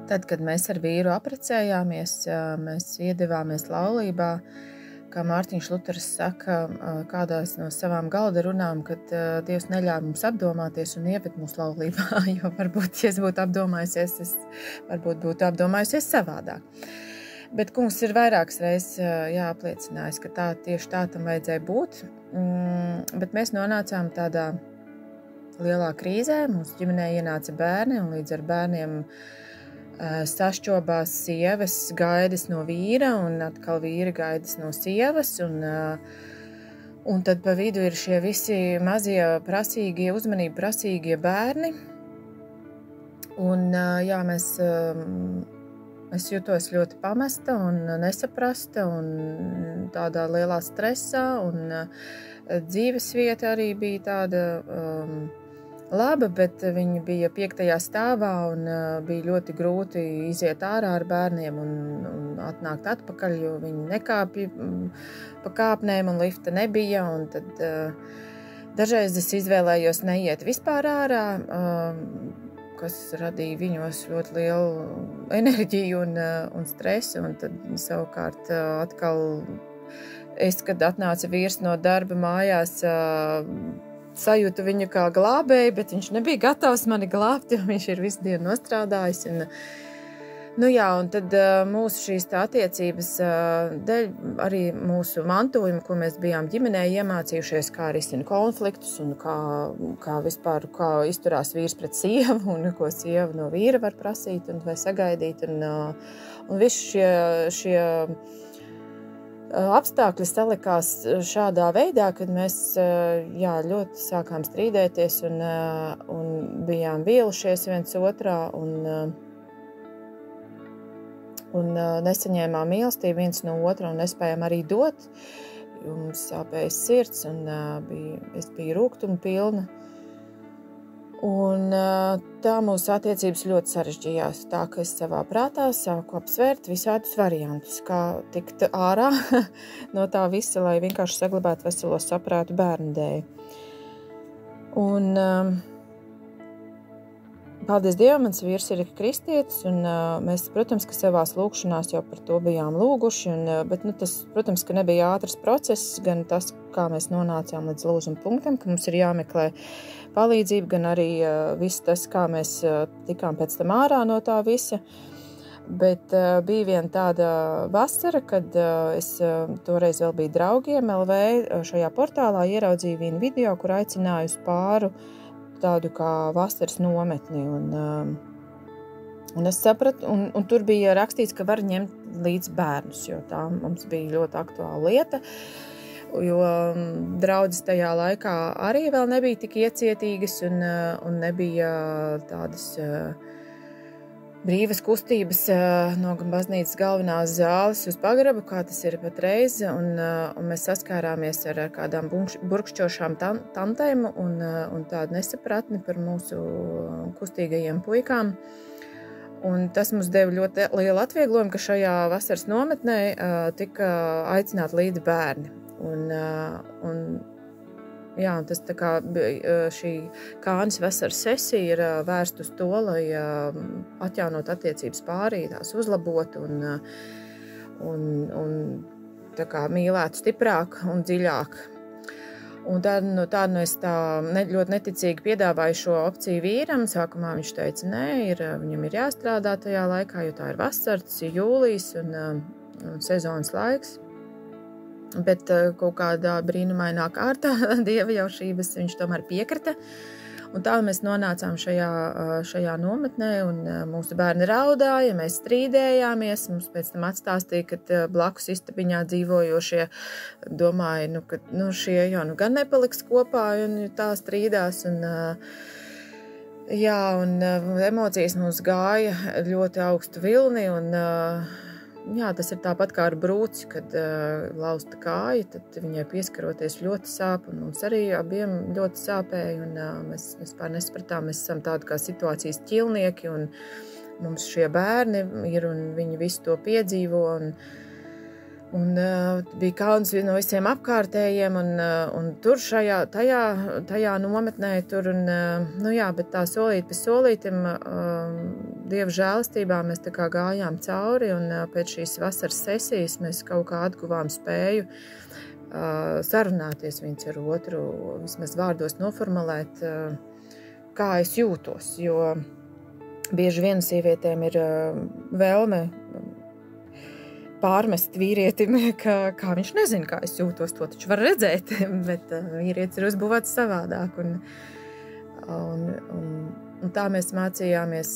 Tad, kad mēs ar vīru apprecējāmies, mēs iedevāmies laulībā, kā Mārtiņš Luters saka, kādās no savām galda runām, kad Dievs neļāva mums apdomāties un ieved mūsu laulībā, jo varbūt, ja es būtu apdomājusies, es varbūt būtu apdomājusies savādāk. Bet kungs ir vairākas reizes apliecinājis, ka tieši tā tam vajadzēja būt, bet mēs nonācām tādā lielā krīzē, mūsu ģimenē ienāca bērni, un līdz ar bērniem sašķobās sievas gaidas no vīra, un atkal vīra gaidas no sievas, un tad pa vidu ir šie visi mazie prasīgie, uzmanību prasīgie bērni, un jā, es jutos ļoti pamesta un nesaprasta, un tādā lielā stresā, un dzīvesvieta arī bija tāda laba, bet viņi bija 5. stāvā un bija ļoti grūti iziet ārā ar bērniem un atnākt atpakaļ, jo viņi nekāpja pa kāpnēm un lifta nebija, un tad dažreiz es izvēlējos neiet vispār ārā, kas radīja viņos ļoti lielu enerģiju un stresu, un tad savukārt atkal es, kad atnāca vīrs no darba mājās, sajūtu viņu kā glābēju, bet viņš nebija gatavs mani glābt, jo viņš ir visu dienu nostrādājis. Un tad mūsu šīs attiecības dēļ arī mūsu mantojuma, ko mēs bijām ģimenē iemācījušies, kā risina konfliktus un kā vispār, kā izturās vīrs pret sievu un ko sieva no vīra var prasīt un vai sagaidīt. Un visi šie apstākļi salikās šādā veidā, kad mēs ļoti sākām strīdēties un bijām vīlušies viens otrā un nesaņēmām mīlestību viens no otra un nespējām arī dot. Mums sāpēja sirds un es biju rūgtuma pilna. Un tā mūsu attiecības ļoti sarežģījās. Tā, ka es savā prātā sāku apsvērt visādus variantus, kā tikt ārā no tā visa, lai vienkārši saglabātu veselo saprātu bērnu dēļ. Un paldies Dievam, mans vīrs ir kristietis, un mēs, protams, ka savās lūkšanās jau par to bijām lūguši, bet tas, protams, ka nebija ātrs process, gan tas, kā mēs nonācām līdz lūžuma punktam, ka mums ir jāmeklē palīdzība, gan arī viss tas, kā mēs tikām pēc tam ārā no tā visa. Bet bija viena tāda vasara, kad es toreiz vēl biju draugiem LV šajā portālā ieraudzīju vienu video, kur aicināju uz pāru tādu kā vasaras nometni, un es sapratu, un tur bija rakstīts, ka var ņemt līdz bērnus, jo tā mums bija ļoti aktuāla lieta, jo draudzes tajā laikā arī vēl nebija tik iecietīgas un nebija tādas brīvas kustības no baznīcas galvenās zāles uz pagrabu, kā tas ir patreiz, un mēs saskārāmies ar kādām burkšķošām tantēm un tādu nesapratni par mūsu kustīgajiem puikām. Un tas mums deva ļoti lielu atvieglojumu, ka šajā vasaras nometnē tika aicināti līdzi bērni. Un tas tā kā šī Kānes vasaras sesija ir vērsta uz to, lai atjaunot attiecības pārī, tās uzlabotu un tā kā mīlētu stiprāk un dziļāk. Un tad es ļoti neticīgi piedāvāju šo opciju vīram. Sākumā viņš teica, nē, viņam ir jāstrādā tajā laikā, jo tā ir vasara, tas ir jūlijs un sezonas laiks. Bet kaut kādā brīnumainā kārtā Dieva jaušības viņš tomēr piekrita. Un tā mēs nonācām šajā nometnē, un mūsu bērni raudāja, mēs strīdējāmies. Mums pēc tam atstāstīja, ka blakus istabiņā dzīvojošie domāja, ka šie jau gan nepaliks kopā, un tā strīdās. Un emocijas mums gāja ļoti augstu vilni, tas ir tāpat kā ar brūci, kad lausta kāja, tad viņai pieskaroties ļoti sāp, un mums arī abiem ļoti sāpēja, un mēs vispār nespratām, mēs esam tādi kā situācijas ķilnieki, un mums šie bērni ir, un viņi visu to piedzīvo, un bija kauns no visiem apkārtējiem, un tur tajā nometnē, bet tā solīt pa solītim Dieva žēlastībā mēs tā kā gājām cauri, un pēc šīs vasaras sesijas mēs kaut kā atguvām spēju sarunāties viens ar otru, vismaz vārdos noformulēt, kā es jūtos, jo bieži vien sievietēm ir vēlme pārmest vīrietim, kā viņš nezina, kā es jūtos, to taču var redzēt, bet vīrietis ir uzbūvēts savādāk. Un tā mēs mācījāmies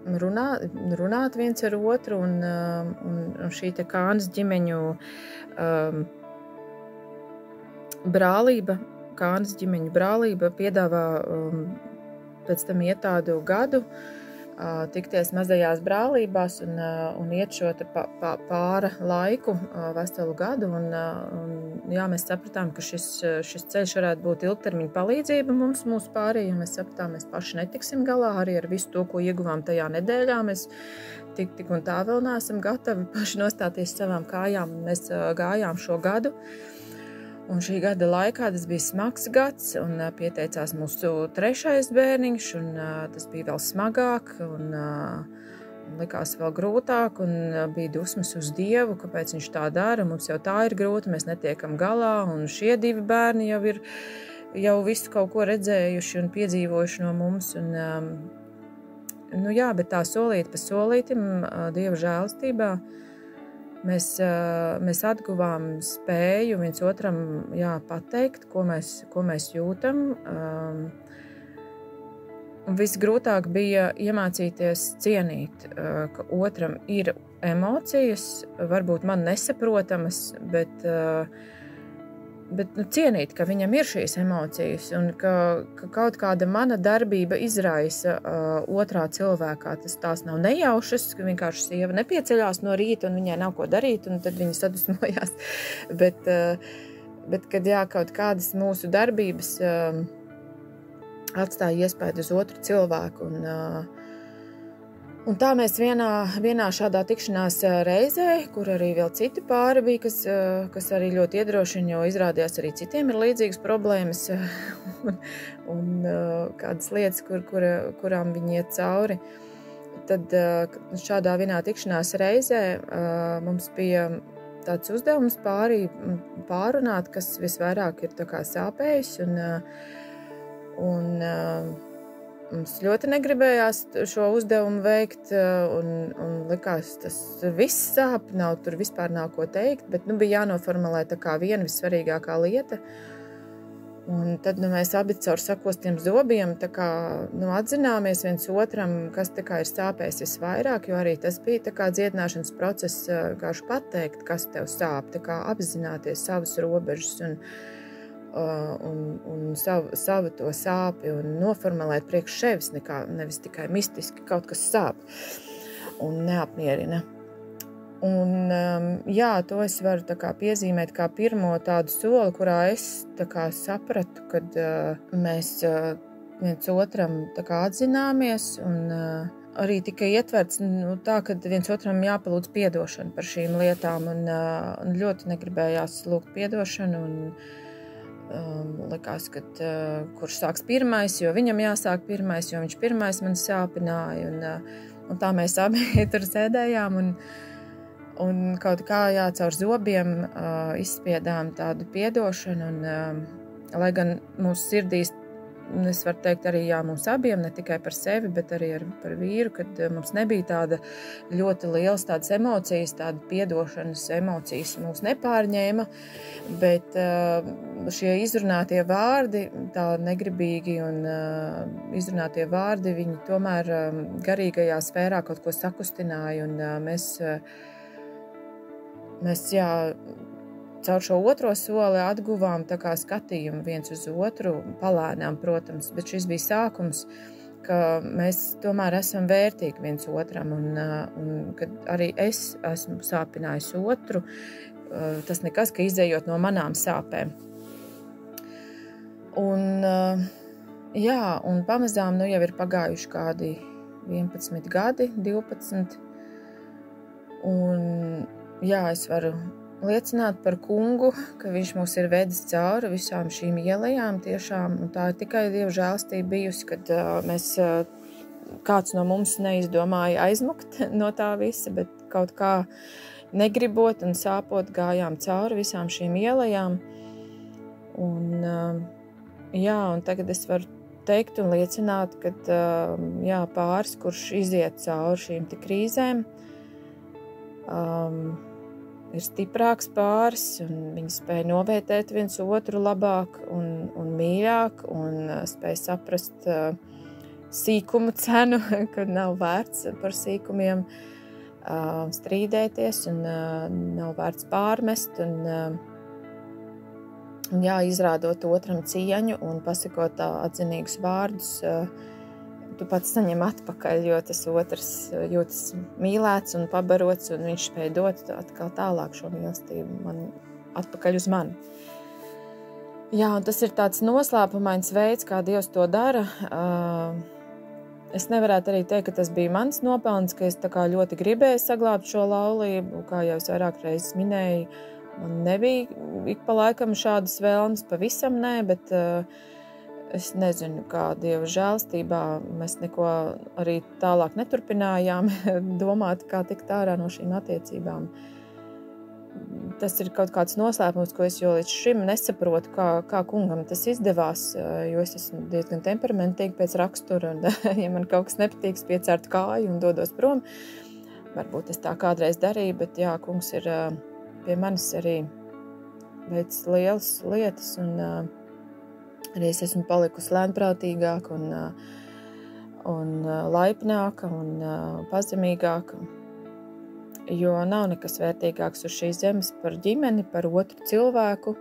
runāt viens ar otru, un šī te Kānas ģimeņu brālība, Kānas ģimeņu brālība piedāvā pēc tam iet tādu gadu, tikties mazajās brālībās un iet šo pāra laiku, veselu gadu. Jā, mēs sapratām, ka šis ceļš varētu būt ilgtermiņa palīdzība mūsu pārējiem. Mēs sapratām, mēs paši netiksim galā arī ar visu to, ko ieguvām tajā nedēļā. Mēs tik un tā vēl neesam gatavi paši nostāties savām kājām. Mēs gājām šo gadu. Un šī gada laikā tas bija smags gads, un pieteicās mūsu 3. bērniņš, un tas bija vēl smagāk, un likās vēl grūtāk, un bija dusmas uz Dievu, kāpēc viņš tā dara, mums jau tā ir grūti, mēs netiekam galā, un šie 2 bērni jau ir visu kaut ko redzējuši un piedzīvojuši no mums, un jā, bet tā solīt pa solītim Dieva žēlastībā mēs atguvām spēju viens otram pateikt, ko mēs jūtam. Visgrūtāk bija iemācīties cienīt, ka otram ir emocijas, varbūt man nesaprotamas, bet cienīt, ka viņam ir šīs emocijas un ka kaut kāda mana darbība izraisa otrā cilvēkā. Tās nav nejaušas, ka vienkārši sieva nepieceļās no rīta un viņai nav ko darīt, un tad viņa sadusmojās. Bet kad kaut kādas mūsu darbības atstāja iespēju uz otru cilvēku. Un tā mēs vienā šādā tikšanās reizē, kur arī vēl citi pāri bija, kas arī ļoti iedrošina, jo izrādījās arī citiem ir līdzīgas problēmas un kādas lietas, kurām viņi iet cauri. Tad šādā vienā tikšanās reizē mums bija tāds uzdevums pārunāt, kas visvairāk ir tā kā sāpējis, un mums ļoti negribējās šo uzdevumu veikt, un likās, tas viss sāp, tur vispār nav ko teikt, bet bija jānoformulē tā kā viena vissvarīgākā lieta. Un tad mēs abi caur sakostiem zobiem tā kā, atzināmies viens otram, kas tā kā ir sāpējis visvairāk, jo arī tas bija tā kā dziedināšanas process, kāšu pateikt, kas tev sāp, tā kā apzināties savas robežas un savu to sāpi un noformulēt priekš sevis, nevis tikai mistiski kaut kas sāp un neapmierina. Un to es varu tā kā piezīmēt kā pirmo tādu soli, kurā es tā kā sapratu, kad mēs viens otram tā kā atzināmies un arī tika ietverts tā, ka viens otram jāpalūdz piedošanu par šīm lietām un ļoti negribējās lūgt piedošanu un likās, ka kurš sāks pirmais, jo viņam jāsāk pirmais, jo viņš pirmais man sāpināja. Un tā mēs abi tur sēdējām un kaut kā caur zobiem izspiedām tādu piedošanu. Lai gan mūsu sirdīs, es varu teikt arī mums abiem, ne tikai par sevi, bet arī par vīru, kad mums nebija tāda ļoti lielas tādas emocijas, tāda piedošanas emocijas mūs nepārņēma, bet šie izrunātie vārdi, tā negribīgi un izrunātie vārdi, viņi tomēr garīgajā sfērā kaut ko sakustināja, un mēs caur šo otro soli atguvām tā kā skatījumu viens uz otru, palēnām, protams, bet šis bija sākums, ka mēs tomēr esam vērtīgi viens otram, un kad arī es esmu sāpinājis otru, tas nekas, ka izējot no manām sāpēm. Un pamazām jau ir pagājuši kādi 11 gadi, 12, un es varu liecināt par kungu, ka viņš mūs ir vedis cauri visām šīm ielejām tiešām, un tā ir tikai Dieva žēlstība bijusi, kad mēs kāds no mums neizdomāja aizmukt no tā visa, bet kaut kā negribot un sāpot gājām cauri visām šīm ielajām. Un tagad es varu teikt un liecināt, ka pāris, kurš iziet cauri šīm krīzēm, ir stiprāks pāris, un viņi spēja novērtēt viens otru labāk un mīļāk, un spēja saprast sīkumu cenu, kad nav vērts par sīkumiem strīdēties, un nav vērts pārmest, un izrādot otram cieņu un pasakot atzinīgus vārdus, tu pats saņem atpakaļ, jo tas otrs jūtas mīlēts un pabarots, un viņš spēj dot atkal tālāk šo mīlestību man atpakaļ uz mani. Un tas ir tāds noslēpumains veids, kā Dievs to dara. Es nevarētu arī teikt, ka tas bija mans nopelns, ka es tā kā ļoti gribēju saglābt šo laulību, kā jau es vairāk reizes minēju. Man nebija ik pa laikam šādas vēlmes, pavisam nē, bet es nezinu, kā Dieva žēlstībā mēs neko arī tālāk neturpinājām domāt, kā tikt ārā no šīm attiecībām. Tas ir kaut kāds noslēpums, ko es jau līdz šim nesaprotu, kā kungam tas izdevās, jo es esmu diezgan temperamentīgi pēc rakstura, un ja man kaut kas nepatīk, piecērtu kāju un dodos prom. Varbūt es tā kādreiz darīju, bet kungs ir pie manis arī veids lielas lietas, un arī es esmu palikusi lēnprātīgāka un laipnāka un pazemīgāka, jo nav nekas vērtīgāks uz šīs zemes par ģimeni, par otru cilvēku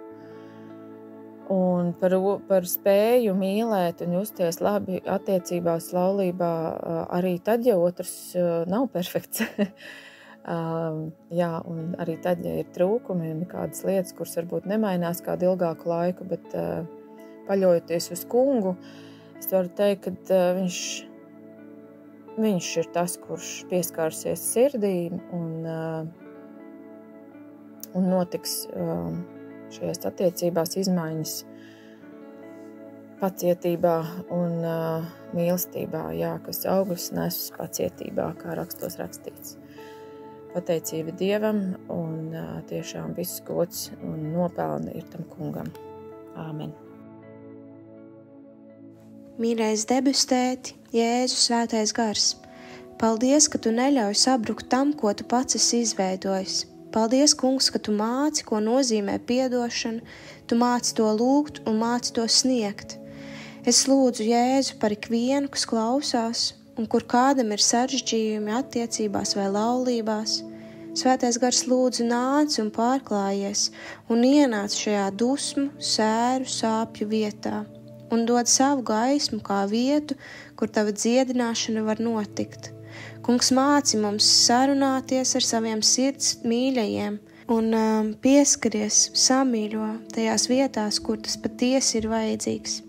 un par spēju mīlēt un justies labi attiecībās, laulībā, arī tad, ja otrs nav perfekts. Un arī tad, ja ir trūkumi un kādas lietas, kuras varbūt nemainās kādu ilgāku laiku, bet paļaujoties uz kungu, es varu teikt, ka viņš ir tas, kurš pieskārsies sirdī un notiks šajās attiecībās izmaiņas pacietībā un mīlestībā, kas augļus nes pacietībā, kā rakstos rakstīts. Pateicība Dievam un tiešām viss gods un nopelni ir tam kungam. Āmen. Mīļais debesu Tēti, Jēzu svētais gars, paldies, ka tu neļauj sabrukt tam, ko tu pats esi izveidojis. Paldies, kungs, ka tu māci, ko nozīmē piedošana, tu māci to lūgt un māci to sniegt. Es lūdzu Jēzu par ikvienu, kas klausās, un kur kādam ir sarežģījumi attiecībās vai laulībās. Svētais gars lūdzu nāc un pārklājies un ienāc šajā dusmu, sēru, sāpju vietā un dod savu gaismu kā vietu, kur tava dziedināšana var notikt. Kungs, māci mums sarunāties ar saviem sirds mīļajiem un pieskaries, samīļo tajās vietās, kur tas patiesi ir vajadzīgs,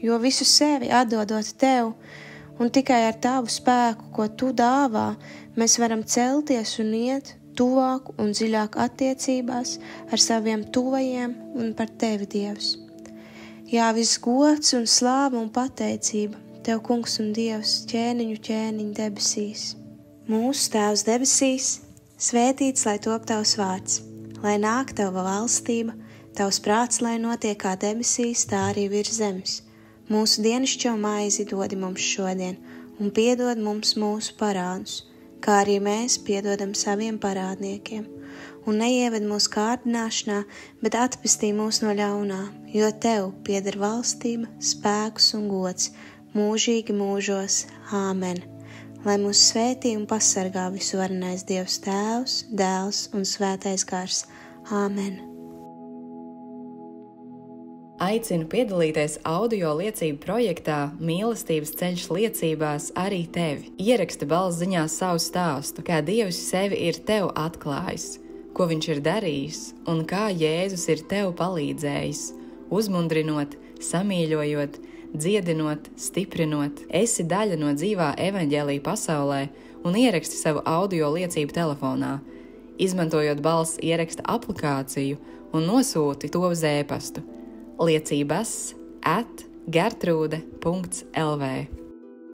jo visu sevi atdodot tev, un tikai ar tavu spēku, ko tu dāvā, mēs varam celties un iet tuvāk un dziļāk attiecībās ar saviem tuvajiem un par tevi, Dievs. Jā, viss gods un slāva un pateicība tev, kungs un Dievs, ķēniņu debesīs. Mūsu Tēvs debesīs, svētīts, lai top tavs vārds, lai nāk tava valstība, tavs prāts, lai notiek kā debesīs, tā arī virs zemes. Mūsu dienascho maizi dodi mums šodien, un piedod mums mūsu parādus, kā arī mēs piedodam saviem parādniekiem. Un neieved mūsu kārdināšanā, bet atpestī mūs no ļaunā, jo tev pieder valstība, spēks un gods, mūžīgi mūžos. Āmen. Lai mūs svētī un pasargā visvarenais Dievs Tēvs, Dēls un Svētais Gars. Āmen. Aicinu piedalīties audio liecību projektā Mīlestības ceļš liecībās arī tevi. Ieraksti balsziņās savu stāstu, kā Dievs sevi ir tev atklājis, ko viņš ir darījis un kā Jēzus ir tev palīdzējis, uzmundrinot, samīļojot, dziedinot, stiprinot. Esi daļa no dzīvā evaņģēlija pasaulē un ieraksti savu audio liecību telefonā, izmantojot balss ieraksta aplikāciju un nosūti to uz e-pastu liecības@gertrude.lv.